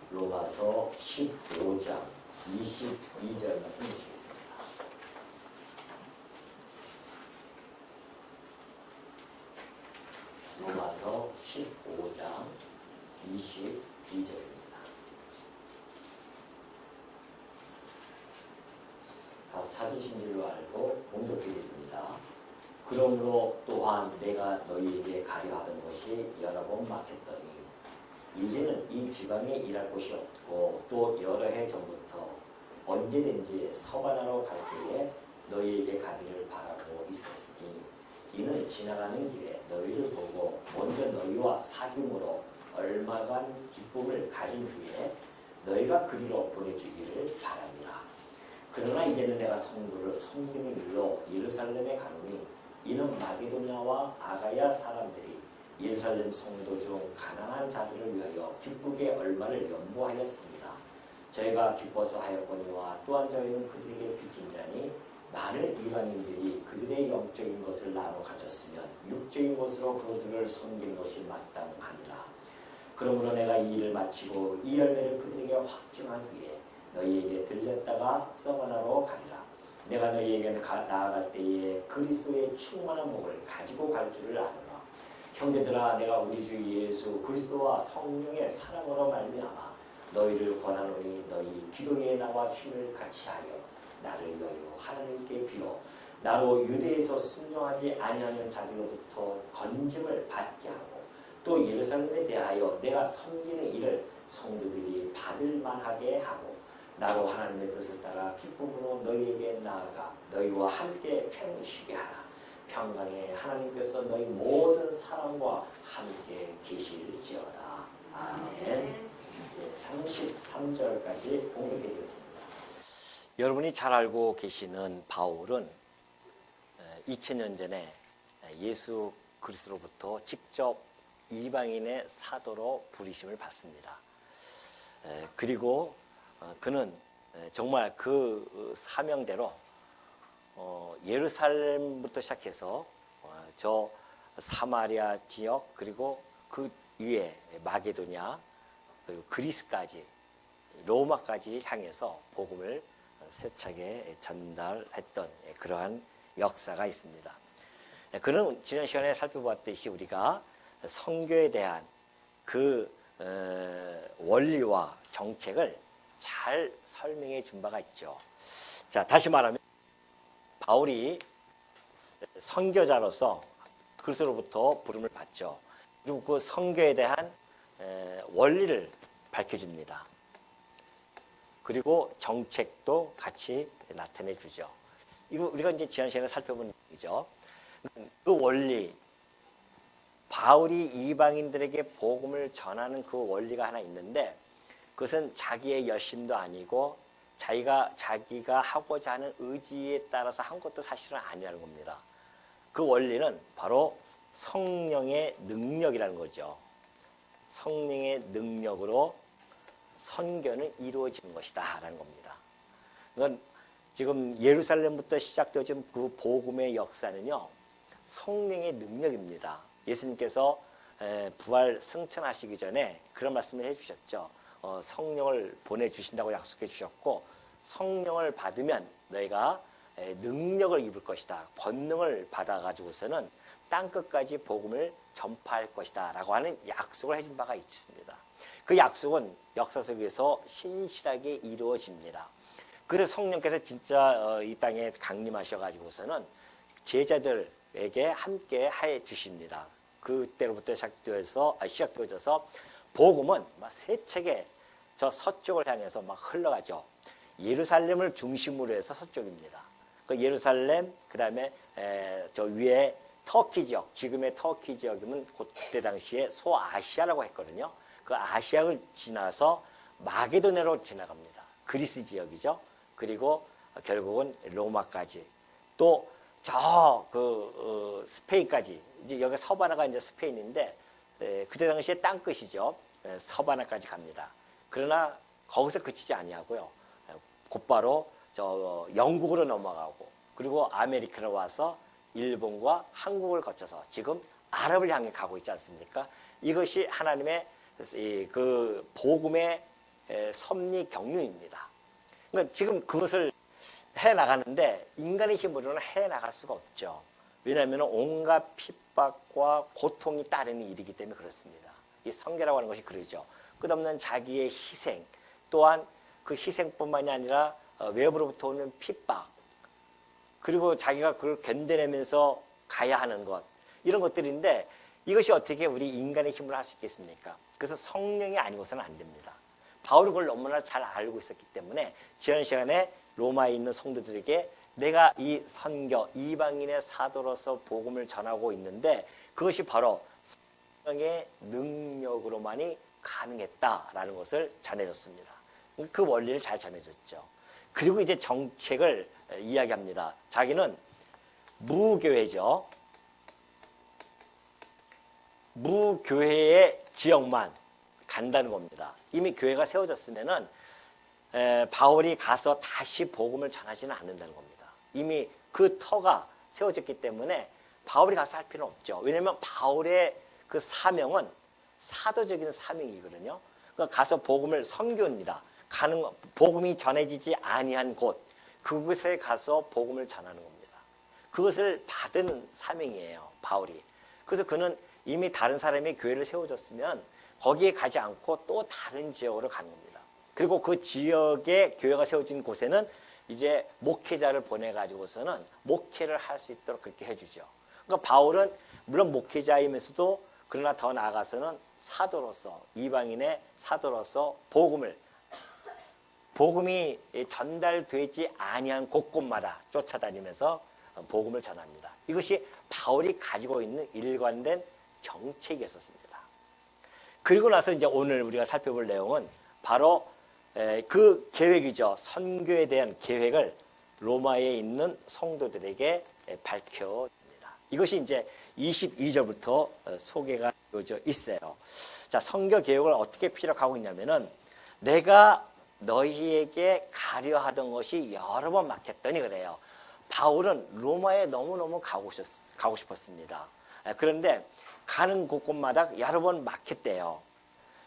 로마서 15장 22절 말씀 주시겠습니다. 로마서 15장 22절입니다. 다 찾으신 줄로 알고 봉독해드립니다. 그러므로 또한 내가 너희에게 가려 하던 것이 여러 번 막혔더니 이제는 이 지방에 일할 곳이 없고 또 여러 해 전부터 언제든지 서바나로 갈 때에 너희에게 가기를 바라고 있었으니 이는 지나가는 길에 너희를 보고 먼저 너희와 사귐으로 얼마간 기쁨을 가진 후에 너희가 그리로 보내주기를 바랍니다. 그러나 이제는 내가 성도를 섬기는 일로 예루살렘에 가노니 이는 마게도냐와 아가야 사람들이 예루살렘 성도 중 가난한 자들을 위하여 기쁘게 얼마를 연보하였습니다. 저희가 기뻐서 하였거니와 또한 저희는 그들에게 빚진 자니 많은 이방인들이 그들의 영적인 것을 나눠 가졌으면 육적인 것으로 그들을 섬기는 것이 마땅하니라. 그러므로 내가 이 일을 마치고 이 열매를 그들에게 확증한 후에 너희에게 들렸다가 서바나로 가리라. 내가 너희에게 나아갈 때에 그리스도의 충만한 복을 가지고 갈 줄을 아노라. 형제들아, 내가 우리 주 예수 그리스도와 성령의 사랑으로 말미암아 너희를 권하노니 너희 기도에 나와 힘을 같이하여 나를 위하여 하나님께 빌어 나로 유대에서 순종하지 아니하는 자들로부터 건짐을 받게 하고 또 예루살렘에 대하여 내가 섬기는 일을 성도들이 받을 만하게 하고 나로 하나님의 뜻을 따라 기쁨으로 너희에게 나아가 너희와 함께 편히 쉬게 하라. 평강에 하나님께서 너희 모든 사람과 함께 계실지어다. 아멘. 33절까지 봉독해 드렸습니다. 여러분이 잘 알고 계시는 바울은 2000년 전에 예수 그리스도로부터 직접 이방인의 사도로 부르심을 받습니다. 그리고 그는 정말 그 사명대로 예루살렘부터 시작해서 저 사마리아 지역 그리고 그 위에 마게도냐 그리고 그리스까지 로마까지 향해서 복음을 세차게 전달했던 그러한 역사가 있습니다. 그는 지난 시간에 살펴봤듯이 우리가 선교에 대한 그 원리와 정책을 잘 설명해 준 바가 있죠. 자, 다시 말하면 바울이 선교자로서 그리스도로부터 부름을 받죠. 그리고 그 선교에 대한 원리를 밝혀줍니다. 그리고 정책도 같이 나타내 주죠. 이거 우리가 이제 지난 시간에 살펴본 얘기죠. 그 원리, 바울이 이방인들에게 복음을 전하는 그 원리가 하나 있는데 그것은 자기의 열심도 아니고 자기가 하고자 하는 의지에 따라서 한 것도 사실은 아니라는 겁니다. 그 원리는 바로 성령의 능력이라는 거죠. 성령의 능력으로 선교는 이루어지는 것이다 라는 겁니다. 그건 지금 예루살렘부터 시작되어진 그 복음의 역사는요, 성령의 능력입니다. 예수님께서 부활 승천하시기 전에 그런 말씀을 해주셨죠. 성령을 보내주신다고 약속해 주셨고 성령을 받으면 너희가 능력을 입을 것이다. 권능을 받아가지고서는 땅끝까지 복음을 전파할 것이다 라고 하는 약속을 해준 바가 있습니다. 그 약속은 역사 속에서 신실하게 이루어집니다. 그래서 성령께서 진짜 이 땅에 강림하셔가지고서는 제자들에게 함께 해 주십니다. 그때로부터 시작되어져서 복음은 막 세차게 저 서쪽을 향해서 막 흘러가죠. 예루살렘을 중심으로 해서 서쪽입니다. 그 예루살렘, 그 다음에 저 위에 터키 지역, 지금의 터키 지역이면 그때 당시에 소아시아라고 했거든요. 그 아시아를 지나서 마게도냐로 지나갑니다. 그리스 지역이죠. 그리고 결국은 로마까지 또 저 스페인까지 이제 여기 서바나가 이제 스페인인데 그때 당시에 땅끝이죠. 서바나까지 갑니다. 그러나 거기서 그치지 아니하고요. 곧바로 저 영국으로 넘어가고 그리고 아메리카로 와서 일본과 한국을 거쳐서 지금 아랍을 향해 가고 있지 않습니까? 이것이 하나님의 그 복음의 섭리 경륜입니다. 그러니까 지금 그것을 해 나가는데 인간의 힘으로는 해 나갈 수가 없죠. 왜냐하면 온갖 핍박과 고통이 따르는 일이기 때문에 그렇습니다. 이 성결이라고 하는 것이 그러죠. 끝없는 자기의 희생, 또한 그 희생뿐만이 아니라 외부로부터 오는 핍박, 그리고 자기가 그걸 견뎌내면서 가야 하는 것, 이런 것들인데 이것이 어떻게 우리 인간의 힘으로 할 수 있겠습니까? 그래서 성령이 아니고서는 안 됩니다. 바울은 그걸 너무나 잘 알고 있었기 때문에 지난 시간에 로마에 있는 성도들에게 내가 이 선교, 이방인의 사도로서 복음을 전하고 있는데 그것이 바로 성령의 능력으로만이 가능했다라는 것을 전해줬습니다. 그 원리를 잘 전해줬죠. 그리고 이제 정책을 이야기합니다. 자기는 무교회죠. 무교회의 지역만 간다는 겁니다. 이미 교회가 세워졌으면은 바울이 가서 다시 복음을 전하지는 않는다는 겁니다. 이미 그 터가 세워졌기 때문에 바울이 가서 할 필요는 없죠. 왜냐하면 바울의 그 사명은 사도적인 사명이거든요. 그러니까 가서 복음을 선교입니다. 복음이 전해지지 아니한 곳, 그곳에 가서 복음을 전하는 겁니다. 그것을 받은 사명이에요, 바울이. 그래서 그는 이미 다른 사람이 교회를 세워줬으면 거기에 가지 않고 또 다른 지역으로 가는 겁니다. 그리고 그 지역에 교회가 세워진 곳에는 이제 목회자를 보내가지고서는 목회를 할 수 있도록 그렇게 해주죠. 그러니까 바울은 물론 목회자이면서도 그러나 더 나아가서는 사도로서, 이방인의 사도로서 복음이 전달되지 아니한 곳곳마다 쫓아다니면서 복음을 전합니다. 이것이 바울이 가지고 있는 일관된 정책이었습니다. 그리고 나서 이제 오늘 우리가 살펴볼 내용은 바로 그 계획이죠. 선교에 대한 계획을 로마에 있는 성도들에게 밝혀줍니다. 이것이 이제 22절부터 소개가 되어져 있어요. 자, 선교 계획을 어떻게 피력하고 있냐면은 내가 너희에게 가려 하던 것이 여러 번 막혔더니 그래요. 바울은 로마에 너무너무 가고 싶었습니다. 그런데 가는 곳곳마다 여러 번 막혔대요.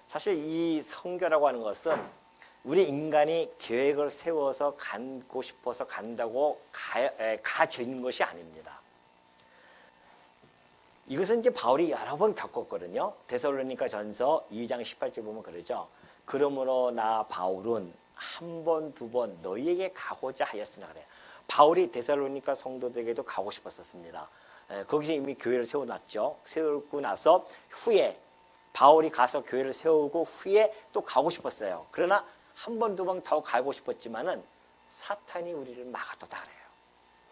사실 이 선교라고 하는 것은 우리 인간이 계획을 세워서 가고 싶어서 간다고 가진 것이 아닙니다. 이것은 이제 바울이 여러 번 겪었거든요. 데살로니가 전서 2장 18절 보면 그러죠. 그러므로 나 바울은 한 번, 두 번 너희에게 가고자 하였으나 그래요. 바울이 데살로니가 성도들에게도 가고 싶었습니다. 거기서 이미 교회를 세워놨죠. 세우고 나서 후에 바울이 가서 교회를 세우고 후에 또 가고 싶었어요. 그러나 한 번, 두 번 더 가고 싶었지만은 사탄이 우리를 막았다 그래요.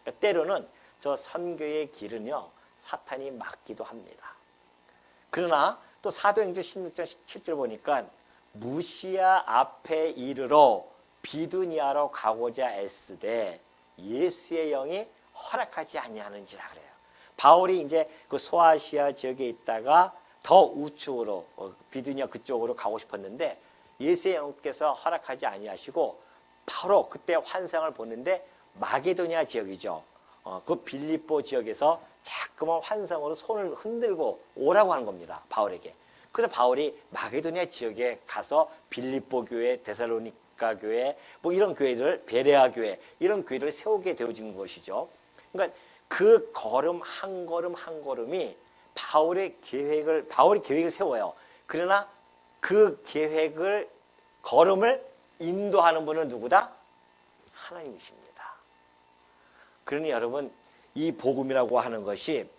그러니까 때로는 저 선교의 길은요, 사탄이 막기도 합니다. 그러나 또 사도행전 16장 17절 보니까 무시아 앞에 이르러 비두니아로 가고자 애쓰되 예수의 영이 허락하지 아니하는지라 그래요. 바울이 이제 그 소아시아 지역에 있다가 더 우측으로 비두니아 그쪽으로 가고 싶었는데 예수의 영께서 허락하지 아니하시고 바로 그때 환상을 보는데 마게도니아 지역이죠. 그 빌립보 지역에서 자꾸만 환상으로 손을 흔들고 오라고 하는 겁니다. 바울에게. 그래서 바울이 마게도니아 지역에 가서 빌립보 교회, 데살로니가 교회, 뭐 이런 교회들, 베레아 교회, 이런 교회를 세우게 되어진 것이죠. 그러니까 그 걸음 한 걸음 한 걸음이 바울이 계획을 세워요. 그러나 그 계획을, 걸음을 인도하는 분은 누구다? 하나님이십니다. 그러니 여러분, 이 복음이라고 하는 것이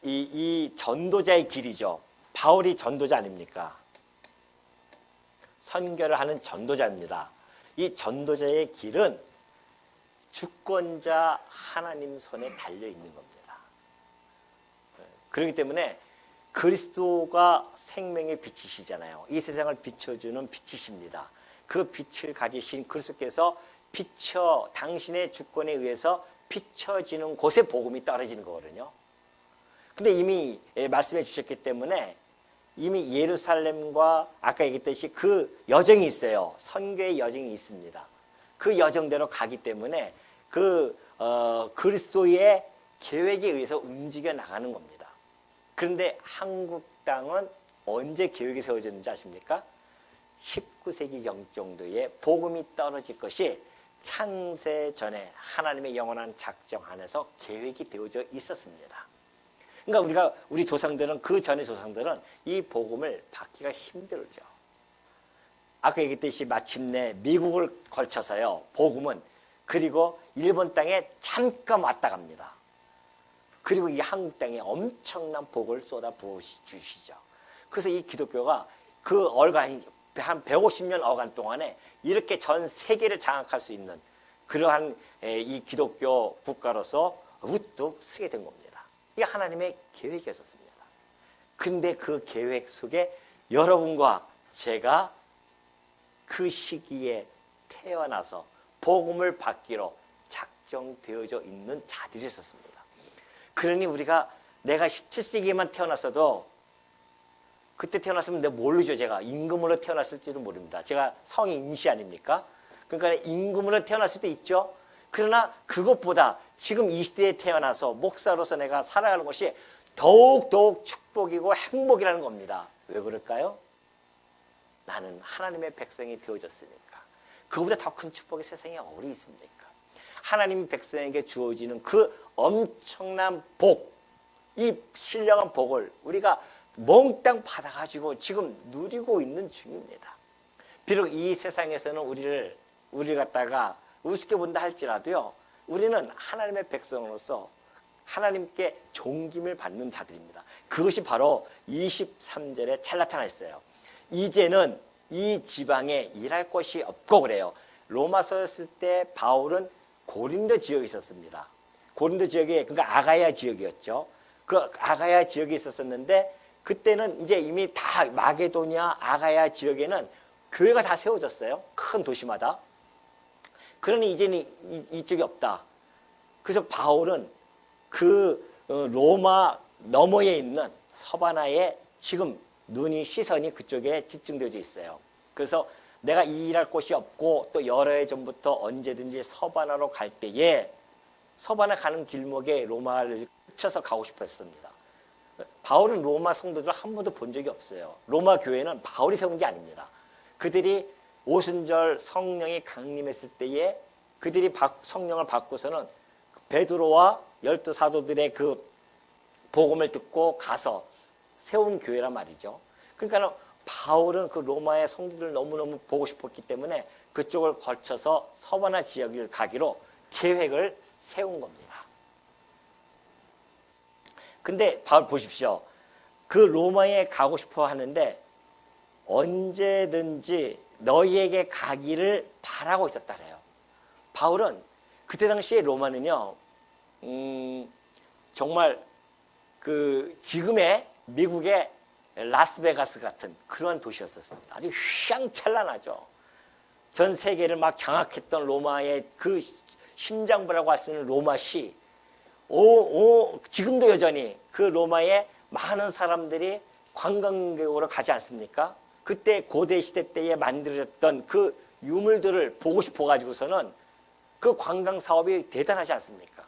이 전도자의 길이죠. 바울이 전도자 아닙니까? 선교를 하는 전도자입니다. 이 전도자의 길은 주권자 하나님 손에 달려 있는 겁니다. 그렇기 때문에 그리스도가 생명의 빛이시잖아요. 이 세상을 비춰주는 빛이십니다. 그 빛을 가지신 그리스도께서 당신의 주권에 의해서 비춰지는 곳에 복음이 떨어지는 거거든요. 근데 이미 말씀해 주셨기 때문에 이미 예루살렘과 아까 얘기했듯이 그 여정이 있어요. 선교의 여정이 있습니다. 그 여정대로 가기 때문에 그리스도의 계획에 의해서 움직여 나가는 겁니다. 그런데 한국 땅은 언제 계획이 세워졌는지 아십니까? 19세기경 정도에 복음이 떨어질 것이 창세 전에 하나님의 영원한 작정 안에서 계획이 되어져 있었습니다. 그러니까 우리 조상들은, 그 전의 조상들은 이 복음을 받기가 힘들죠. 아까 얘기했듯이 마침내 미국을 걸쳐서요, 복음은, 그리고 일본 땅에 잠깐 왔다 갑니다. 그리고 이 한국 땅에 엄청난 복을 쏟아 부어 주시죠. 그래서 이 기독교가 그 어간, 한 150년 어간 동안에 이렇게 전 세계를 장악할 수 있는 그러한 이 기독교 국가로서 우뚝 서게 된 겁니다. 이게 하나님의 계획이었습니다. 그런데 그 계획 속에 여러분과 제가 그 시기에 태어나서 복음을 받기로 작정되어져 있는 자들이 있었습니다. 그러니 내가 17세기에만 태어났어도, 그때 태어났으면 내가 모르죠. 제가 임금으로 태어났을지도 모릅니다. 제가 성이 임시 아닙니까? 그러니까 임금으로 태어났을 때 있죠. 그러나 그것보다 지금 이 시대에 태어나서 목사로서 내가 살아가는 것이 더욱 축복이고 행복이라는 겁니다. 왜 그럴까요? 나는 하나님의 백성이 되어졌으니까. 그거보다 더 큰 축복이 세상에 어디 있습니까? 하나님 백성에게 주어지는 그 엄청난 복, 이 신령한 복을 우리가 몽땅 받아가지고 지금 누리고 있는 중입니다. 비록 이 세상에서는 우리를 갖다가 우습게 본다 할지라도요, 우리는 하나님의 백성으로서 하나님께 존김을 받는 자들입니다. 그것이 바로 23절에 잘 나타나 있어요. 이제는 이 지방에 일할 곳이 없고 그래요. 로마서였을 때 바울은 고린도 지역에 있었습니다. 고린도 지역에, 그러니까 아가야 지역이었죠. 그 아가야 지역에 있었었는데, 그때는 이제 이미 다 마게도니아 아가야 지역에는 교회가 다 세워졌어요. 큰 도시마다. 그러니 이제는 이쪽이 없다. 그래서 바울은 그 로마 너머에 있는 서바나에 지금 시선이 그쪽에 집중되어져 있어요. 그래서 내가 일할 곳이 없고 또 여러 해 전부터 언제든지 서바나로 갈 때에 서바나 가는 길목에 로마를 스쳐서 가고 싶었습니다. 바울은 로마 성도들을 한 번도 본 적이 없어요. 로마 교회는 바울이 세운 게 아닙니다. 그들이 오순절 성령이 강림했을 때에 그들이 성령을 받고서는 베드로와 12사도들의 그 복음을 듣고 가서 세운 교회란 말이죠. 그러니까 바울은 그 로마의 성도들을 너무너무 보고 싶었기 때문에 그쪽을 거쳐서 서바나 지역을 가기로 계획을 세운 겁니다. 근데 바울 보십시오. 그 로마에 가고 싶어 하는데 언제든지 너희에게 가기를 바라고 있었다 그래요. 바울은 그때 당시에 로마는요, 정말 그 지금의 미국의 라스베가스 같은 그런 도시였었습니다. 아주 휘황찬란하죠. 전 세계를 막 장악했던 로마의 그 심장부라고 할 수 있는 로마시, 지금도 여전히 그 로마에 많은 사람들이 관광객으로 가지 않습니까? 그때 고대 시대 때에 만들어졌던 그 유물들을 보고 싶어 가지고서는 그 관광 사업이 대단하지 않습니까?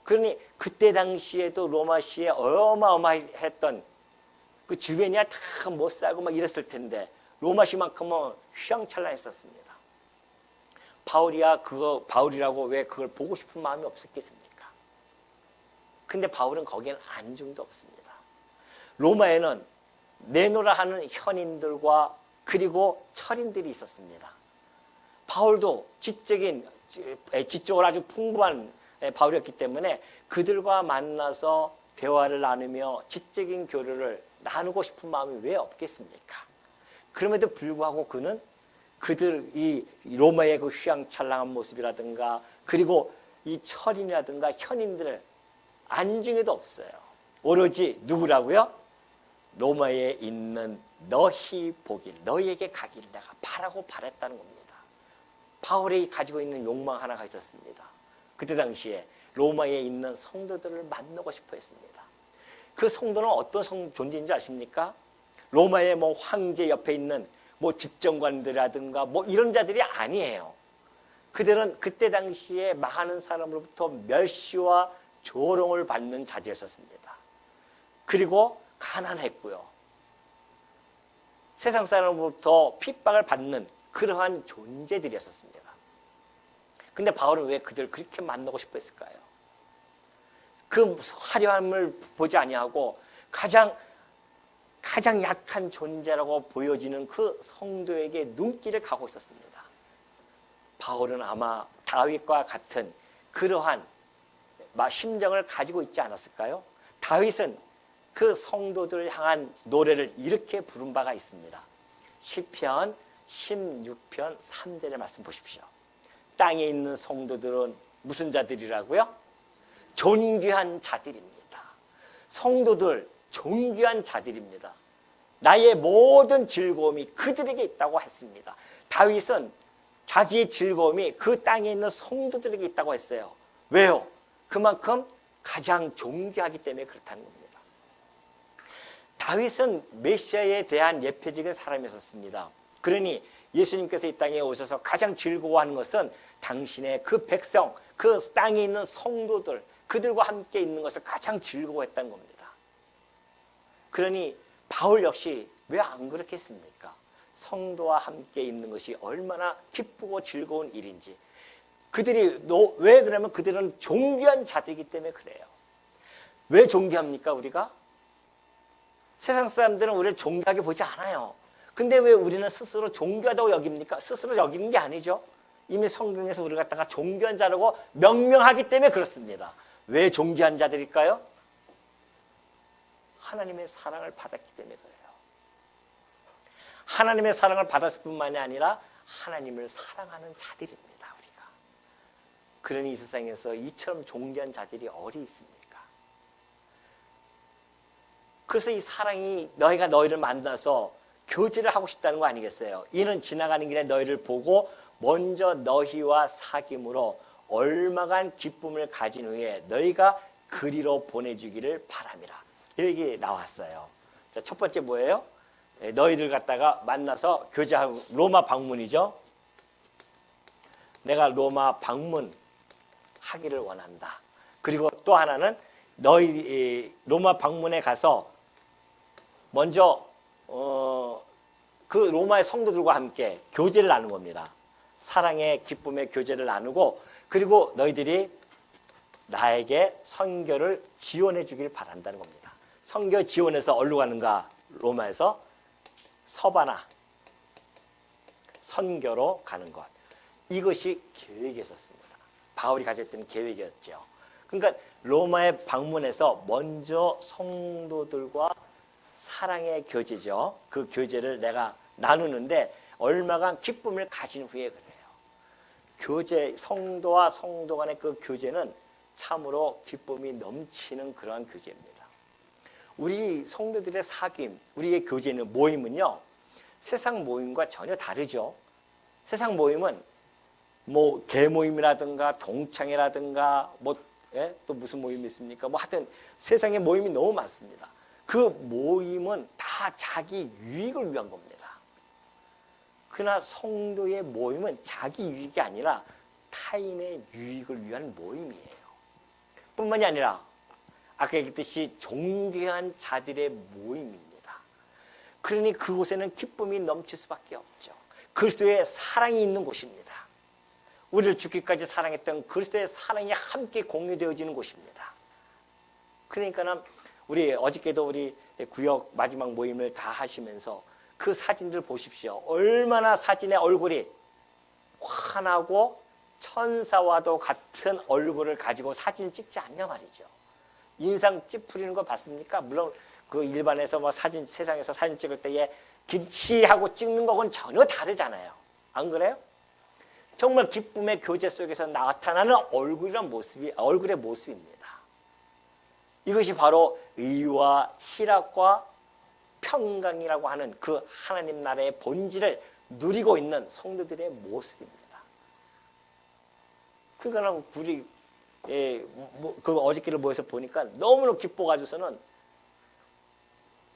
그러니 그때 당시에도 로마시에 어마어마했던 그 주변이야 다 못 살고 막 이랬을 텐데 로마시만큼은 휘황찬란했었습니다. 바울이라고 왜 그걸 보고 싶은 마음이 없었겠습니까? 근데 바울은 거기에는 안중도 없습니다. 로마에는 내노라 하는 현인들과 그리고 철인들이 있었습니다. 바울도 지적으로 아주 풍부한 바울이었기 때문에 그들과 만나서 대화를 나누며 지적인 교류를 나누고 싶은 마음이 왜 없겠습니까? 그럼에도 불구하고 그는 이 로마의 그 휘황찬란한 모습이라든가 그리고 이 철인이라든가 현인들을 안중에도 없어요. 오로지 누구라고요? 로마에 있는 너희 보길, 너희에게 가기를 내가 바랬다는 겁니다. 바울이 가지고 있는 욕망 하나가 있었습니다. 그때 당시에 로마에 있는 성도들을 만나고 싶어 했습니다. 그 성도는 어떤 존재인지 아십니까? 로마의 뭐 황제 옆에 있는 뭐 집정관들이라든가 뭐 이런 자들이 아니에요. 그들은 그때 당시에 많은 사람으로부터 멸시와 조롱을 받는 자들이었습니다. 그리고 가난했고요. 세상 사람으로부터 핍박을 받는 그러한 존재들이었습니다. 근데 바울은 왜 그들을 그렇게 만나고 싶어 했을까요? 그 화려함을 보지 아니하고 가장 약한 존재라고 보여지는 그 성도에게 눈길을 가고 있었습니다. 바울은 아마 다윗과 같은 그러한 심정을 가지고 있지 않았을까요? 다윗은 그 성도들을 향한 노래를 이렇게 부른 바가 있습니다. 시편 16편 3절의 말씀 보십시오. 땅에 있는 성도들은 무슨 자들이라고요? 존귀한 자들입니다. 성도들 존귀한 자들입니다. 나의 모든 즐거움이 그들에게 있다고 했습니다. 다윗은 자기의 즐거움이 그 땅에 있는 성도들에게 있다고 했어요. 왜요? 그만큼 가장 존귀하기 때문에 그렇다는 겁니다. 다윗은 메시아에 대한 예표적인 사람이었습니다. 그러니 예수님께서 이 땅에 오셔서 가장 즐거워하는 것은 당신의 그 백성, 그 땅에 있는 성도들, 그들과 함께 있는 것을 가장 즐거워했다는 겁니다. 그러니 바울 역시 왜 안 그렇겠습니까? 성도와 함께 있는 것이 얼마나 기쁘고 즐거운 일인지. 왜 그러면 그들은 존귀한 자들이기 때문에 그래요. 왜 존귀합니까, 우리가? 세상 사람들은 우리를 존귀하게 보지 않아요. 근데 왜 우리는 스스로 존귀하다고 여깁니까? 스스로 여기는 게 아니죠. 이미 성경에서 우리를 갖다가 존귀한 자라고 명명하기 때문에 그렇습니다. 왜 존귀한 자들일까요? 하나님의 사랑을 받았기 때문에 그래요. 하나님의 사랑을 받았을 뿐만이 아니라 하나님을 사랑하는 자들입니다, 우리가. 그러니 이 세상에서 이처럼 존귀한 자들이 어디 있습니까? 그래서 이 사랑이 너희가 너희를 만나서 교제를 하고 싶다는 거 아니겠어요? 이는 지나가는 길에 너희를 보고 먼저 너희와 사귐으로 얼마간 기쁨을 가진 후에 너희가 그리로 보내주기를 바람이라. 여기 나왔어요. 자, 첫 번째 뭐예요? 너희를 갖다가 만나서 교제하고, 로마 방문이죠. 내가 로마 방문하기를 원한다. 그리고 또 하나는 너희 로마 방문에 가서 먼저 그 로마의 성도들과 함께 교제를 나눈 겁니다. 사랑의 기쁨의 교제를 나누고, 그리고 너희들이 나에게 선교를 지원해 주길 바란다는 겁니다. 선교 지원해서 어디로 가는가? 로마에서 서바나 선교로 가는 것. 이것이 계획이었습니다. 바울이 가졌던 계획이었죠. 그러니까 로마에 방문해서 먼저 성도들과 사랑의 교제죠. 그 교제를 내가 나누는데 얼마간 기쁨을 가진 후에 그래요. 교제, 성도와 성도 간의 그 교제는 참으로 기쁨이 넘치는 그러한 교제입니다. 우리 성도들의 사귐, 우리의 교제는, 모임은요, 세상 모임과 전혀 다르죠. 세상 모임은 뭐 개모임이라든가 동창회라든가 또 무슨 모임이 있습니까? 하여튼 세상에 모임이 너무 많습니다. 그 모임은 다 자기 유익을 위한 겁니다. 그러나 성도의 모임은 자기 유익이 아니라 타인의 유익을 위한 모임이에요. 뿐만이 아니라 아까 얘기했듯이 존귀한 자들의 모임입니다. 그러니 그곳에는 기쁨이 넘칠 수밖에 없죠. 그리스도의 사랑이 있는 곳입니다. 우리를 죽기까지 사랑했던 그리스도의 사랑이 함께 공유되어지는 곳입니다. 그러니까 우리 어저께도 우리 구역 마지막 모임을 다 하시면서 그 사진들 보십시오. 얼마나 사진의 얼굴이 환하고 천사와도 같은 얼굴을 가지고 사진 찍지 않냐 말이죠. 인상 찌푸리는 거 봤습니까? 물론 그 일반에서 사진, 세상에서 사진 찍을 때에 김치하고 찍는 거는 전혀 다르잖아요. 안 그래요? 정말 기쁨의 교제 속에서 나타나는 얼굴의 모습입니다. 이것이 바로 의와 희락과 평강이라고 하는 그 하나님 나라의 본질을 누리고 있는 성도들의 모습입니다. 그러니까 우리 그 어저께를 모여서 보니까 너무너무 기뻐가지고서는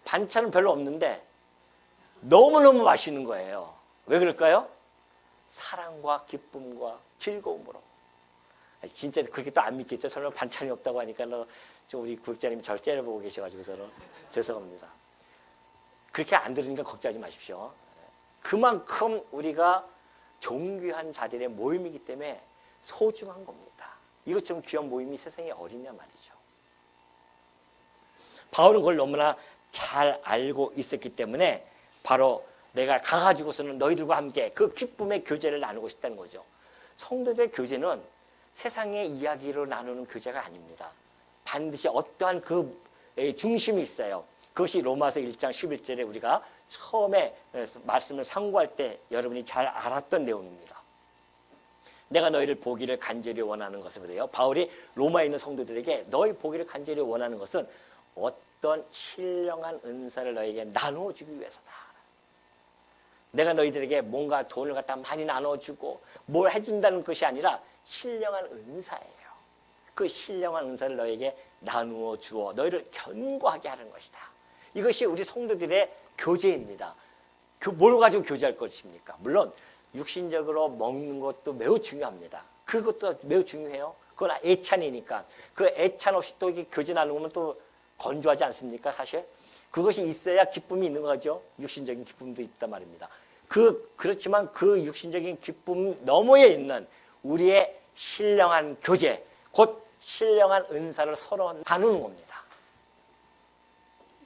반찬은 별로 없는데 너무너무 맛있는 거예요. 왜 그럴까요? 사랑과 기쁨과 즐거움으로. 진짜 그렇게 또 안 믿겠죠? 설마 반찬이 없다고 하니까 우리 구역장님이 저를 째려보고 계셔가지고서는 죄송합니다. 그렇게 안 들으니까 걱정하지 마십시오. 그만큼 우리가 존귀한 자들의 모임이기 때문에 소중한 겁니다. 이것처럼 귀한 모임이 세상에 어딨냐 말이죠. 바울은 그걸 너무나 잘 알고 있었기 때문에 바로 내가 가가지고서는 너희들과 함께 그 기쁨의 교제를 나누고 싶다는 거죠. 성도들의 교제는 세상의 이야기로 나누는 교제가 아닙니다. 반드시 어떠한 그 중심이 있어요. 그것이 로마서 1장 11절에 우리가 처음에 말씀을 상고할 때 여러분이 잘 알았던 내용입니다. 내가 너희를 보기를 간절히 원하는 것은 그래요. 바울이 로마에 있는 성도들에게 너희 보기를 간절히 원하는 것은 어떤 신령한 은사를 너희에게 나누어주기 위해서다. 내가 너희들에게 뭔가 돈을 갖다 많이 나눠주고 뭘 해준다는 것이 아니라 신령한 은사예요. 그 신령한 은사를 너희에게 나누어 주어 너희를 견고하게 하는 것이다. 이것이 우리 성도들의 교제입니다. 뭘 가지고 교제할 것입니까? 물론 육신적으로 먹는 것도 매우 중요합니다. 그것도 매우 중요해요. 그건 애찬이니까. 그 애찬 없이 또 이게 교제 나누면 또 건조하지 않습니까? 사실 그것이 있어야 기쁨이 있는 거죠. 육신적인 기쁨도 있단 말입니다. 그렇지만 그 육신적인 기쁨 너머에 있는 우리의 신령한 교제, 곧 신령한 은사를 서로 나누는 겁니다.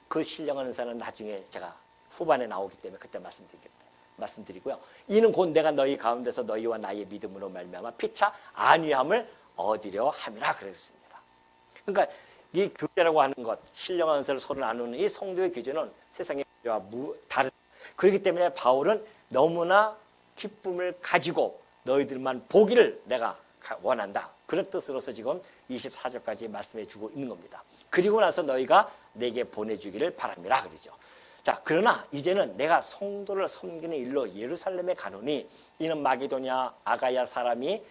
그 신령한 은사는 나중에 제가 후반에 나오기 때문에 그때 말씀드리고요. 이는 곧 내가 너희 가운데서 너희와 나의 믿음으로 말미암아 피차 안위함을 얻으려 함이라 그랬습니다. 그러니까 이 교제라고 하는 것, 신령한 은사를 서로 나누는 이 성도의 교제는 세상의 교제와 다르다. 그렇기 때문에 바울은 너무나 기쁨을 가지고 너희들만 보기를 내가 원한다. 그런 뜻으로서 지금 24절까지 말씀해 주고 있는 겁니다. 그리고 나서 너희가 내게 보내주기를 바랍니다. 그러죠. 자, 그러나 이제는 내가 성도를 섬기는 일로 예루살렘에 가노니 이는 마게도냐 아가야 사람이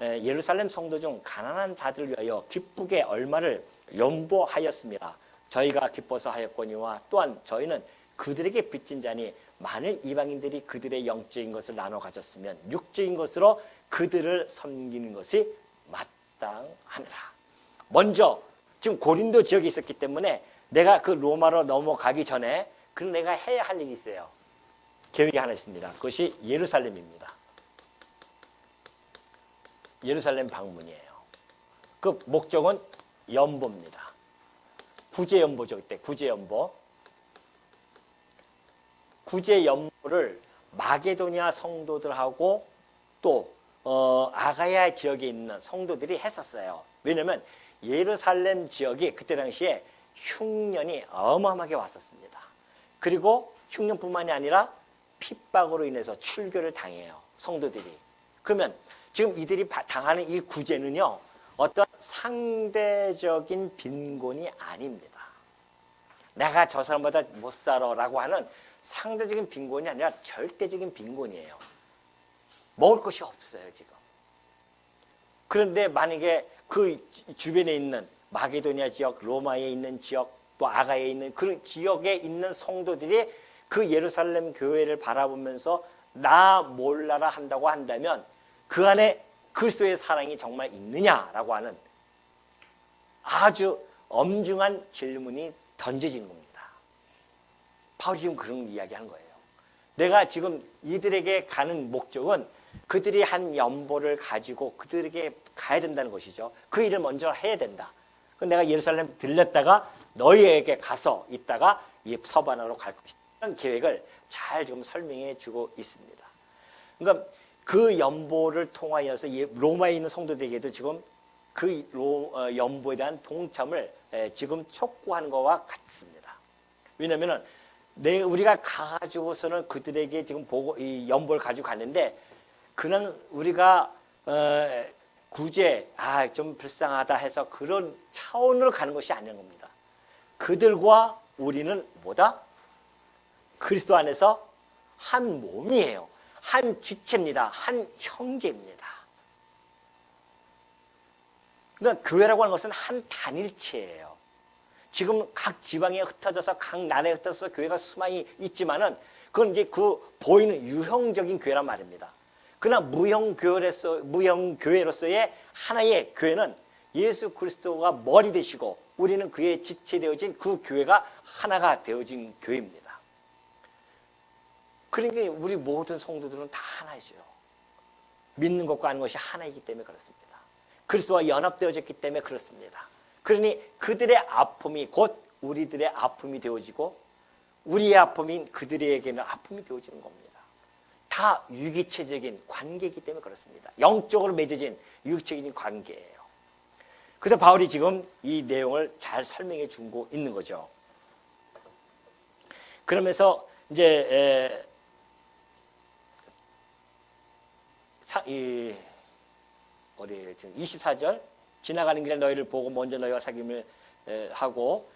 예루살렘 성도 중 가난한 자들을 위하여 기쁘게 얼마를 연보하였습니다. 저희가 기뻐서 하였거니와 또한 저희는 그들에게 빚진 자니 만일 이방인들이 그들의 영적인 것을 나눠 가졌으면 육적인 것으로 그들을 섬기는 것이 마땅하니라. 먼저 지금 고린도 지역에 있었기 때문에 내가 그 로마로 넘어가기 전에 그럼 내가 해야 할 일이 있어요. 계획이 하나 있습니다. 그것이 예루살렘입니다. 예루살렘 방문이에요. 그 목적은 연보입니다. 구제연보죠. 그때 구제연보. 구제연보를 마게도니아 성도들하고 또 아가야 지역에 있는 성도들이 했었어요. 왜냐하면 예루살렘 지역이 그때 당시에 흉년이 어마어마하게 왔었습니다. 그리고 흉년뿐만이 아니라 핍박으로 인해서 출교를 당해요. 성도들이. 그러면 지금 이들이 당하는 이 구제는요. 어떤 상대적인 빈곤이 아닙니다. 내가 저 사람보다 못 살아라고 하는 상대적인 빈곤이 아니라 절대적인 빈곤이에요. 먹을 것이 없어요, 지금. 그런데 만약에 그 주변에 있는 마게도니아 지역, 로마에 있는 지역, 또 아가에 있는 그런 지역에 있는 성도들이 그 예루살렘 교회를 바라보면서 나 몰라라 한다고 한다면 그 안에 그리스도의 사랑이 정말 있느냐라고 하는 아주 엄중한 질문이 던져지는 겁니다. 바울이 지금 그런 이야기하는 거예요. 내가 지금 이들에게 가는 목적은 그들이 한 연보를 가지고 그들에게 가야 된다는 것이죠. 그 일을 먼저 해야 된다. 내가 예루살렘 들렸다가 너희에게 가서 있다가 이 서바나로 갈 것이다. 이런 계획을 잘 지금 설명해 주고 있습니다. 그러니까 그 연보를 통하여서 로마에 있는 성도들에게도 지금 그 연보에 대한 동참을 지금 촉구하는 것과 같습니다. 왜냐하면 우리가 가지고서는 그들에게 지금 보고 이 연보를 가지고 갔는데 그냥 우리가 구제 좀 불쌍하다 해서 그런 차원으로 가는 것이 아닌 겁니다. 그들과 우리는 뭐다? 그리스도 안에서 한 몸이에요. 한 지체입니다. 한 형제입니다. 그러니까 교회라고 하는 것은 한 단일체예요. 지금 각 지방에 흩어져서 각 나라에 흩어져서 교회가 수많이 있지만은 그건 이제 그 보이는 유형적인 교회란 말입니다. 그러나 무형교회로서의 하나의 교회는 예수 그리스도가 머리 되시고 우리는 그의 지체 되어진 그 교회가 하나가 되어진 교회입니다. 그러니까 우리 모든 성도들은 다 하나죠. 믿는 것과 아는 것이 하나이기 때문에 그렇습니다. 그리스도와 연합되어졌기 때문에 그렇습니다. 그러니 그들의 아픔이 곧 우리들의 아픔이 되어지고 우리의 아픔인 그들에게는 아픔이 되어지는 겁니다. 다 유기체적인 관계이기 때문에 그렇습니다. 영적으로 맺어진 유기체적인 관계예요. 그래서 바울이 지금 이 내용을 잘 설명해 주고 있는 거죠. 그러면서 이제 지금 24절 지나가는 길에 너희를 보고 먼저 너희와 사귐을 하고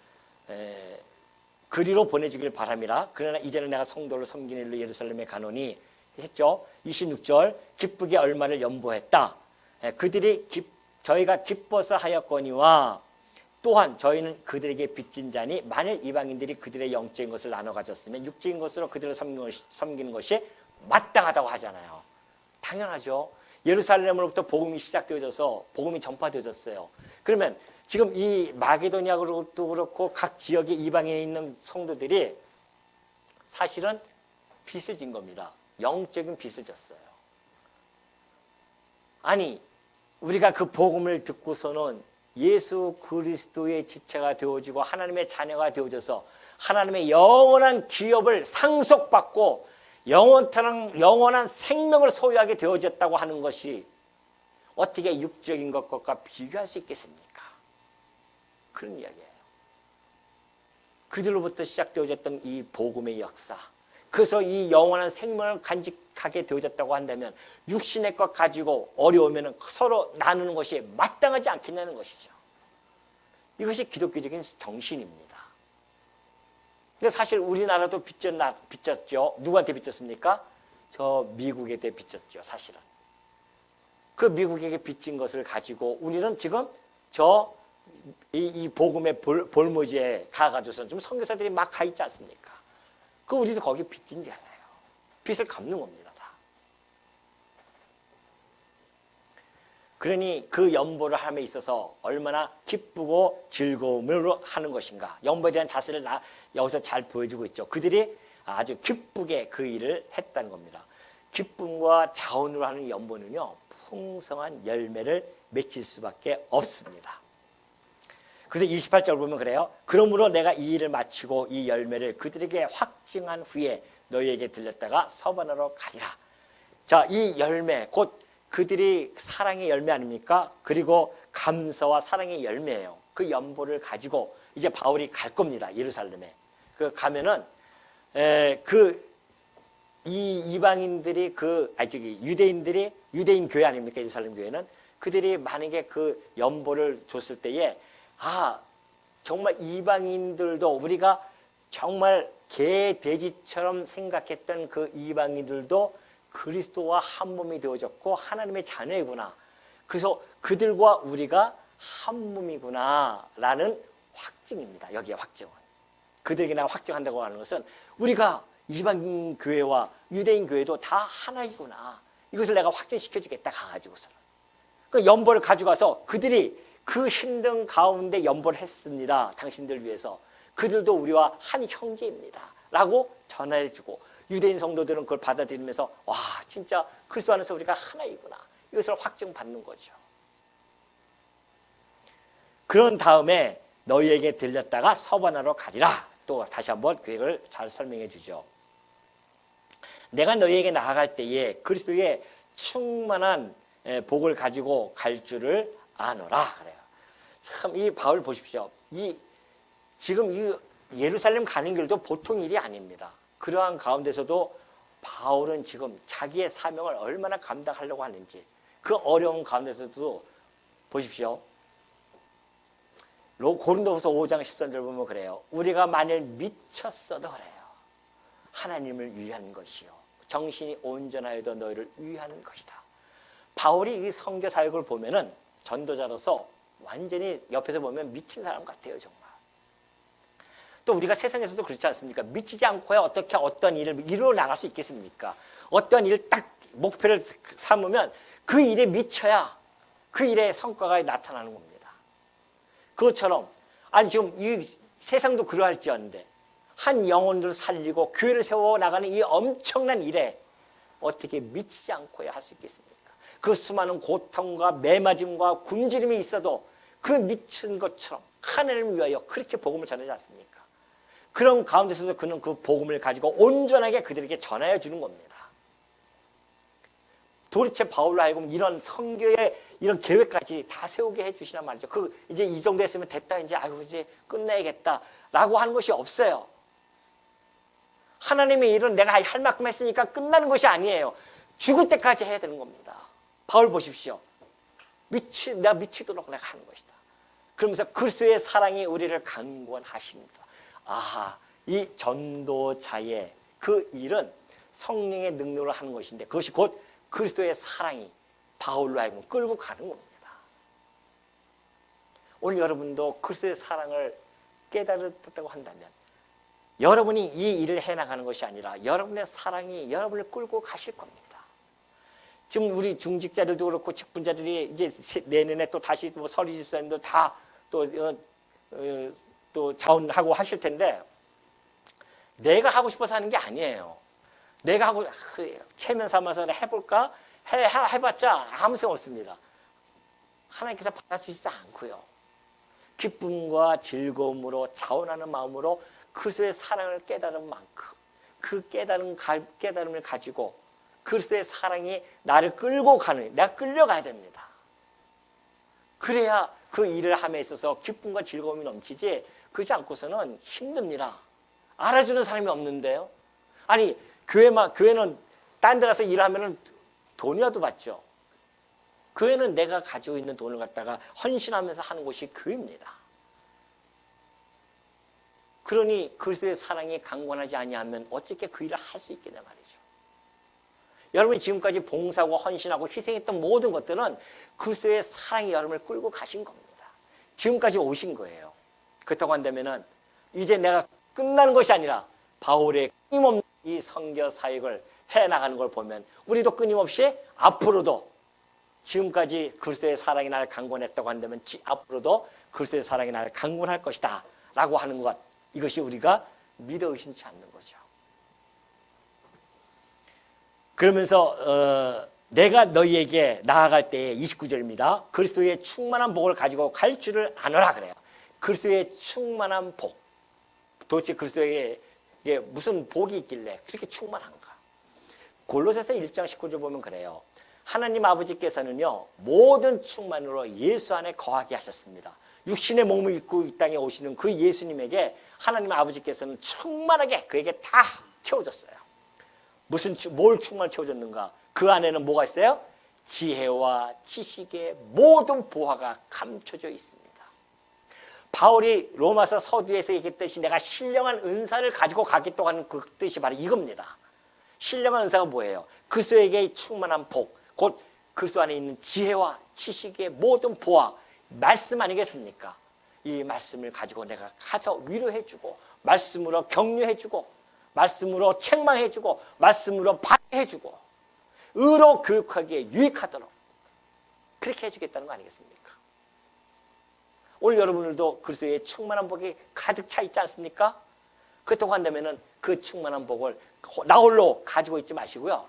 그리로 보내주길 바람이라. 그러나 이제는 내가 성도를 섬기는 일로 예루살렘에 가노니 했죠. 26절 기쁘게 얼마를 연보했다. 그들이 저희가 기뻐서 하였거니와 또한 저희는 그들에게 빚진 자니 만일 이방인들이 그들의 영적인 것을 나눠 가졌으면 육적인 것으로 그들을 섬기는 것이 마땅하다고 하잖아요. 당연하죠. 예루살렘으로부터 복음이 시작되어져서 복음이 전파되어졌어요. 그러면 지금 이 마게도니아도 그렇고 각 지역의 이방인에 있는 성도들이 사실은 빚을 진 겁니다. 영적인 빚을 졌어요. 아니 우리가 그 복음을 듣고서는 예수 그리스도의 지체가 되어지고 하나님의 자녀가 되어져서 하나님의 영원한 기업을 상속받고 영원한 생명을 소유하게 되어졌다고 하는 것이 어떻게 육적인 것과 비교할 수 있겠습니까? 그런 이야기예요. 그들로부터 시작되어졌던 이 복음의 역사, 그래서 이 영원한 생명을 간직하게 되어졌다고 한다면 육신의 것 가지고 어려우면 서로 나누는 것이 마땅하지 않겠냐는 것이죠. 이것이 기독교적인 정신입니다. 근데 사실 우리나라도 빚졌죠. 누구한테 빚졌습니까? 저 미국에 대해 빚졌죠. 사실은. 그 미국에게 빚진 것을 가지고 우리는 지금 이 복음의 볼모지에 가가지고서 좀 선교사들이 막 가 있지 않습니까? 그 우리도 거기 빚진잖아요. 빚을 갚는 겁니다. 다. 그러니 그 연보를 함에 있어서 얼마나 기쁘고 즐거움으로 하는 것인가. 연보에 대한 자세를 여기서 잘 보여주고 있죠. 그들이 아주 기쁘게 그 일을 했다는 겁니다. 기쁨과 자원으로 하는 연보는요. 풍성한 열매를 맺힐 수밖에 없습니다. 그래서 28절 보면 그래요. 그러므로 내가 이 일을 마치고 이 열매를 그들에게 확증한 후에 너희에게 들렸다가 서번하러 가리라. 자, 이 열매 곧 그들이 사랑의 열매 아닙니까? 그리고 감사와 사랑의 열매예요. 그 연보를 가지고 이제 바울이 갈 겁니다. 예루살렘에. 그 가면은 이 이방인들이 유대인들이 유대인 교회 아닙니까? 예루살렘 교회는 그들이 만약에 그 연보를 줬을 때에 정말 이방인들도 우리가 정말 개 돼지처럼 생각했던 그 이방인들도 그리스도와 한 몸이 되어졌고 하나님의 자녀이구나. 그래서 그들과 우리가 한 몸이구나 라는 확증입니다. 여기에 확증은. 그들에게 나 확증한다고 하는 것은 우리가 이방인 교회와 유대인 교회도 다 하나이구나. 이것을 내가 확증시켜주겠다 가가지고서는. 그 연보를 가져가서 그들이 그 힘든 가운데 연보를 했습니다. 당신들 위해서. 그들도 우리와 한 형제입니다. 라고 전해주고 유대인 성도들은 그걸 받아들이면서 와 진짜 그리스도 안에서 우리가 하나이구나. 이것을 확증받는 거죠. 그런 다음에 너희에게 들렸다가 서번하러 가리라. 또 다시 한번 계획을 잘 설명해 주죠. 내가 너희에게 나아갈 때에 그리스도의 충만한 복을 가지고 갈 줄을 아노라 그래요. 참 이 바울 보십시오. 지금 이 예루살렘 가는 길도 보통 일이 아닙니다. 그러한 가운데서도 바울은 지금 자기의 사명을 얼마나 감당하려고 하는지 그 어려운 가운데서도 보십시오. 고린도후서 5장 13절 보면 그래요. 우리가 만일 미쳤어도 그래요. 하나님을 위한 것이요. 정신이 온전하여도 너희를 위하는 것이다. 바울이 이 선교 사역을 보면은 전도자로서 완전히 옆에서 보면 미친 사람 같아요. 정말. 또 우리가 세상에서도 그렇지 않습니까? 미치지 않고야 어떻게 어떤 일을 이루어 나갈 수 있겠습니까? 어떤 일을 딱 목표를 삼으면 그 일에 미쳐야 그 일의 성과가 나타나는 겁니다. 그것처럼 아니 지금 이 세상도 그러할지언데 한 영혼들을 살리고 교회를 세워 나가는 이 엄청난 일에 어떻게 미치지 않고 할 수 있겠습니까? 그 수많은 고통과 매맞음과 굶주림이 있어도 그 미친 것처럼 하나님을 위하여 그렇게 복음을 전하지 않습니까? 그런 가운데서도 그는 그 복음을 가지고 온전하게 그들에게 전하여 주는 겁니다. 도대체 바울로 하여금 이런 선교의 이런 계획까지 다 세우게 해주시란 말이죠. 이제 이 정도 했으면 됐다. 이제 끝내야겠다라고 하는 것이 없어요. 하나님의 일은 내가 할 만큼 했으니까 끝나는 것이 아니에요. 죽을 때까지 해야 되는 겁니다. 바울 보십시오. 내가 미치도록 내가 하는 것이다. 그러면서 그리스도의 사랑이 우리를 강권하십니다. 아하, 이 전도자의 그 일은 성령의 능력으로 하는 것인데 그것이 곧 그리스도의 사랑이 바울로 하여금 끌고 가는 겁니다. 오늘 여러분도 그리스도의 사랑을 깨달았다고 한다면 여러분이 이 일을 해나가는 것이 아니라 여러분의 사랑이 여러분을 끌고 가실 겁니다. 지금 우리 중직자들도 그렇고 직분자들이 이제 내년에 또 다시 뭐 서리 집사님들 다 또 자원하고 하실 텐데 내가 하고 싶어서 하는 게 아니에요. 내가 하고 체면 삼아서 해볼까? 해봤자 아무 소용 없습니다. 하나님께서 받아주지도 않고요. 기쁨과 즐거움으로 자원하는 마음으로 그리스도의 사랑을 깨달은 만큼 그 깨달음을 가지고 그리스도의 사랑이 나를 끌고 가는, 내가 끌려가야 됩니다. 그래야 그 일을 함에 있어서 기쁨과 즐거움이 넘치지 그렇지 않고서는 힘듭니다. 알아주는 사람이 없는데요. 아니 교회는 딴 데 가서 일하면 돈이라도 받죠. 교회는 내가 가지고 있는 돈을 갖다가 헌신하면서 하는 곳이 교회입니다. 그러니 그리스도의 사랑이 강권하지 아니하면 어떻게 그 일을 할 수 있겠냐 말이죠. 여러분이 지금까지 봉사하고 헌신하고 희생했던 모든 것들은 그리스도의 사랑이 여러분을 끌고 가신 겁니다. 지금까지 오신 거예요. 그렇다고 한다면은 이제 내가 끝나는 것이 아니라 바울의 끊임없는 이 선교 사역을 해나가는 걸 보면 우리도 끊임없이 앞으로도 지금까지 그리스도의 사랑이 나를 강권했다고 한다면 앞으로도 그리스도의 사랑이 나를 강권할 것이다 라고 하는 것, 이것이 우리가 믿어 의심치 않는 거죠. 그러면서 내가 너희에게 나아갈 때에 29절입니다. 그리스도의 충만한 복을 가지고 갈 줄을 아노라 그래요. 그리스도의 충만한 복. 도대체 그리스도에게 무슨 복이 있길래 그렇게 충만한가? 골로새서 1장 19절 보면 그래요. 하나님 아버지께서는요 모든 충만으로 예수 안에 거하게 하셨습니다. 육신의 몸을 입고 이 땅에 오시는 그 예수님에게 하나님 아버지께서는 충만하게 그에게 다 채워줬어요. 뭘 충만히 채워줬는가? 그 안에는 뭐가 있어요? 지혜와 지식의 모든 보화가 감춰져 있습니다. 바울이 로마서 서두에서 얘기했듯이 내가 신령한 은사를 가지고 가겠다고 하는 그 뜻이 바로 이겁니다. 신령한 은사가 뭐예요? 그리스도에게 충만한 복, 곧 그리스도 안에 있는 지혜와 지식의 모든 보화, 말씀 아니겠습니까? 이 말씀을 가지고 내가 가서 위로해주고 말씀으로 격려해주고 말씀으로 책망해주고 말씀으로 반해주고 의로 교육하기에 유익하도록 그렇게 해주겠다는 거 아니겠습니까? 오늘 여러분들도 그리스도의 충만한 복이 가득 차 있지 않습니까? 그렇다고 한다면 그 충만한 복을 나 홀로 가지고 있지 마시고요.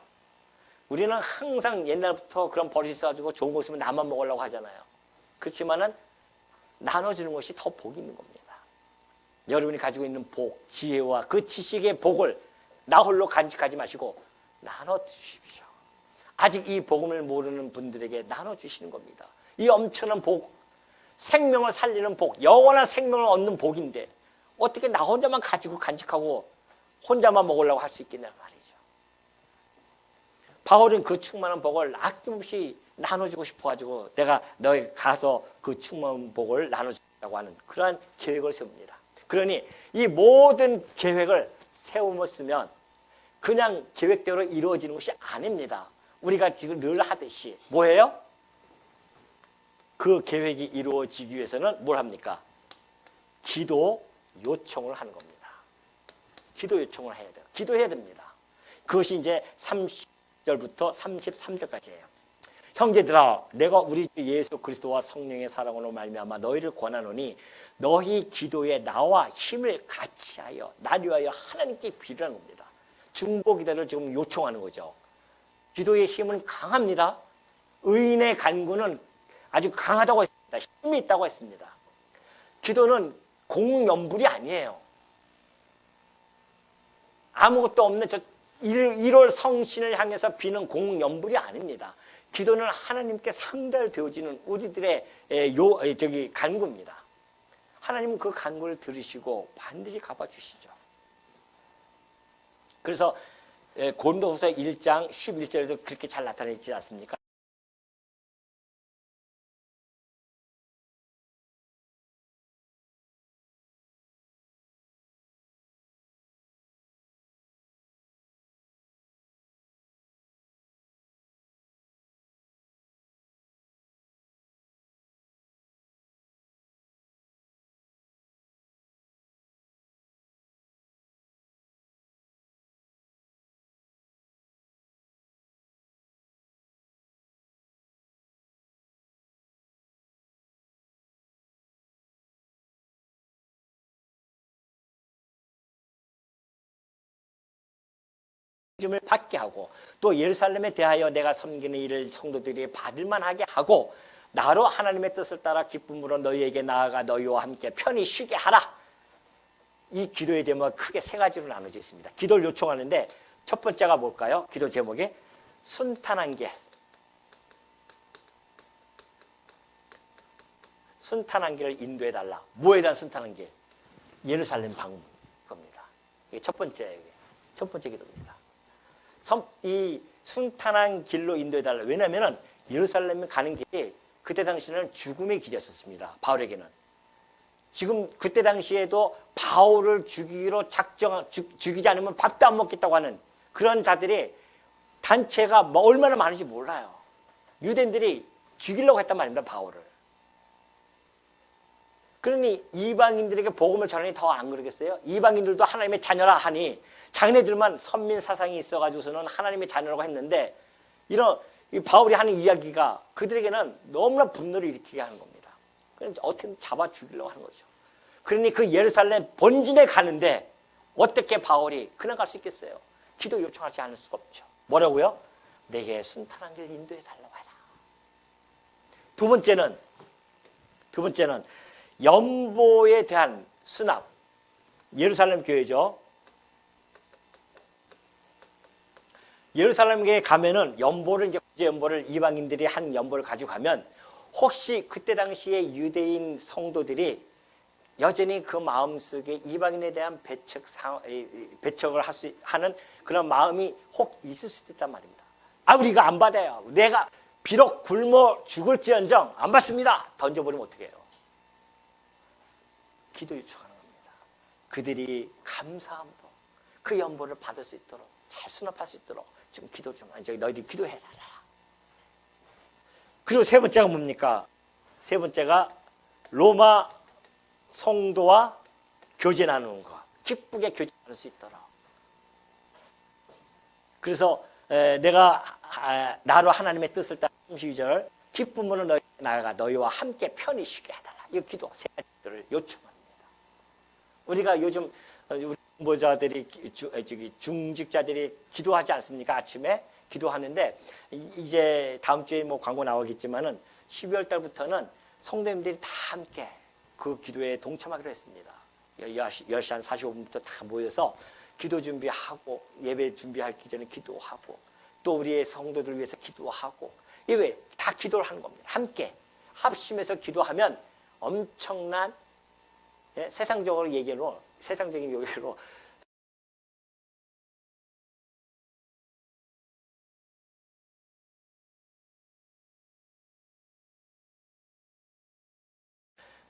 우리는 항상 옛날부터 그런 버릇이 있어가지고 좋은 거 있으면 나만 먹으려고 하잖아요. 그렇지만은 나눠주는 것이 더 복이 있는 겁니다. 여러분이 가지고 있는 복, 지혜와 그 지식의 복을 나 홀로 간직하지 마시고 나눠주십시오. 아직 이 복음을 모르는 분들에게 나눠주시는 겁니다. 이 엄청난 복, 생명을 살리는 복, 영원한 생명을 얻는 복인데 어떻게 나 혼자만 가지고 간직하고 혼자만 먹으려고 할 수 있겠냐 말이죠. 바울은 그 충만한 복을 아낌없이 나눠주고 싶어가지고 내가 너희 가서 그 충만한 복을 나눠주려고 하는 그러한 계획을 세웁니다. 그러니 이 모든 계획을 세우면 그냥 계획대로 이루어지는 것이 아닙니다. 우리가 지금 늘 하듯이 뭐예요? 그 계획이 이루어지기 위해서는 뭘 합니까? 기도 요청을 하는 겁니다. 기도 요청을 해야 돼요. 기도해야 됩니다. 그것이 이제 30절부터 33절까지예요. 형제들아 내가 우리 주 예수 그리스도와 성령의 사랑으로 말미암아 너희를 권하노니 너희 기도에 나와 힘을 같이 하여 나를 위하여 하나님께 빌으라는 겁니다. 중보 기도를 지금 요청하는 거죠. 기도의 힘은 강합니다. 의인의 간구는 아주 강하다고 했습니다. 힘이 있다고 했습니다. 기도는 공연불이 아니에요. 아무것도 없는 저 1월 성신을 향해서 비는 공연불이 아닙니다. 기도는 하나님께 상달되어지는 우리들의 간구입니다. 하나님은 그 간구를 들으시고 반드시 갚아주시죠. 그래서 고린도후서 1장 11절에도 그렇게 잘 나타내지 않습니까? 을 받게 하고 또 예루살렘에 대하여 내가 섬기는 일을 성도들이 받을만 하게 하고 나로 하나님의 뜻을 따라 기쁨으로 너희에게 나아가 너희와 함께 편히 쉬게 하라. 이 기도의 제목은 크게 세 가지로 나눠져 있습니다. 기도를 요청하는데 첫 번째가 뭘까요? 기도 제목이 순탄한 길. 순탄한 길을 인도해 달라. 뭐에 대한 순탄한 길? 예루살렘 방문 겁니다. 이게 첫 번째 기도입니다. 이 순탄한 길로 인도해달라. 왜냐하면 예루살렘에 가는 길이 그때 당시에는 죽음의 길이었습니다. 바울에게는. 지금 그때 당시에도 바울을 죽이기로 죽이지 않으면 밥도 안 먹겠다고 하는 그런 자들이 단체가 얼마나 많은지 몰라요. 유대인들이 죽이려고 했단 말입니다. 바울을. 그러니 이방인들에게 복음을 전하니 더 안 그러겠어요? 이방인들도 하나님의 자녀라 하니 자기네들만 선민 사상이 있어가지고서는 하나님의 자녀라고 했는데 이런 바울이 하는 이야기가 그들에게는 너무나 분노를 일으키게 하는 겁니다. 그래서 어떻게든 잡아 죽이려고 하는 거죠. 그러니 그 예루살렘 본진에 가는데 어떻게 바울이 그냥 갈 수 있겠어요? 기도 요청하지 않을 수가 없죠. 뭐라고요? 내게 순탄한 길 인도해 달라고 하자. 두 번째는 연보에 대한 수납. 예루살렘 교회죠. 예루살렘 교회에 가면은 연보를 이제 구제 연보를 이방인들이 한 연보를 가지고 가면 혹시 그때 당시에 유대인 성도들이 여전히 그 마음속에 이방인에 대한 배척을 하는 그런 마음이 혹 있을 수도 있단 말입니다. 아, 우리가 안 받아요. 내가 비록 굶어 죽을지언정 안 받습니다. 던져버리면 어떻게 해요? 기도 요청하는 겁니다. 그들이 감사함으로 그 연보를 받을 수 있도록 잘 수납할 수 있도록 좀 기도 좀 하니 너희들 기도해달라. 그리고 세 번째가 뭡니까? 세 번째가 로마 성도와 교제 나누는 것. 기쁘게 교제 나눌 수 있도록. 그래서 내가 나로 하나님의 뜻을 따라 32절 기쁨으로 너희 나아가 너희와 함께 편히 쉬게 해달라. 이 기도 세 가지들을 요청합니다. 우리가 요즘 우리 공보자들이 중직자들이 기도하지 않습니까? 아침에 기도하는데 이제 다음 주에 뭐 광고 나오겠지만은 12월 달부터는 성도님들이 다 함께 그 기도에 동참하기로 했습니다. 10시 한 45분부터 다 모여서 기도 준비하고 예배 준비하기 전에 기도하고 또 우리의 성도들을 위해서 기도하고 이게 다 기도를 하는 겁니다. 함께 합심해서 기도하면 엄청난 세상적인 얘기로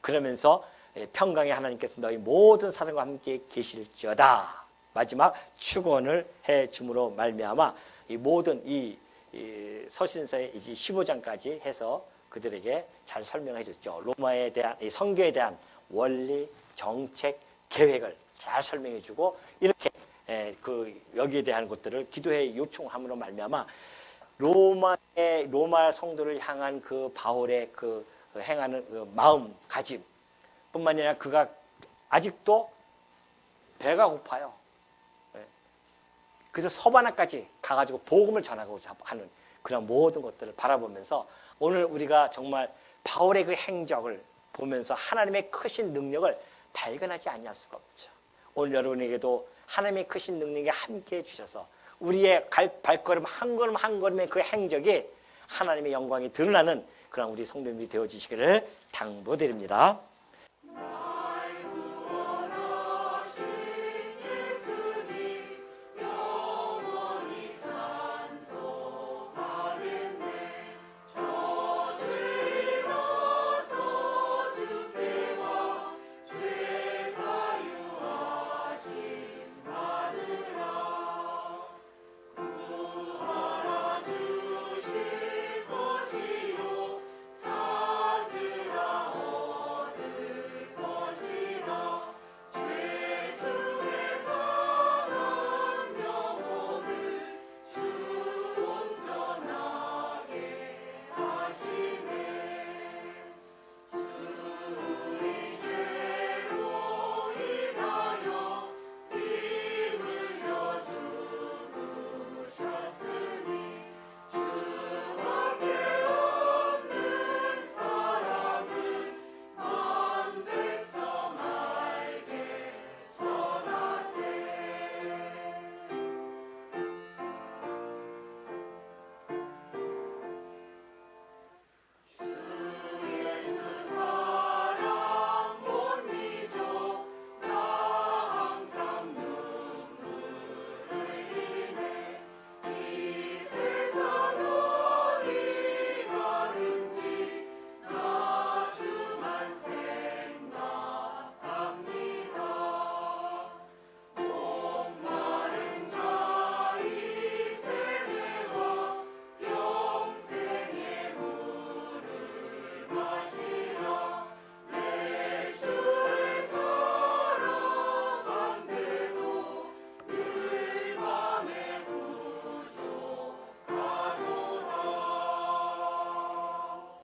그러면서 평강의 하나님께서 너희 모든 사람과 함께 계실지어다. 마지막 축원을 해 줌으로 말미암아 이 모든 이 서신서의 15장까지 해서 그들에게 잘 설명해 줬죠. 로마에 대한 이 선교에 대한 원리, 정책, 계획을 잘 설명해 주고 이렇게 여기에 대한 것들을 기도에 요청함으로 말미암아 로마 성도를 향한 그 바울의 그 행하는 그 마음가짐 뿐만 아니라 그가 아직도 배가 고파요. 그래서 서바나까지 가가지고 복음을 전하고자 하는 그런 모든 것들을 바라보면서 오늘 우리가 정말 바울의 그 행적을 보면서 하나님의 크신 능력을 발견하지 아니할 수가 없죠. 오늘 여러분에게도 하나님의 크신 능력에 함께해 주셔서 우리의 발걸음 한 걸음 한 걸음의 그 행적이 하나님의 영광이 드러나는 그런 우리 성도님이 되어주시기를 당부드립니다.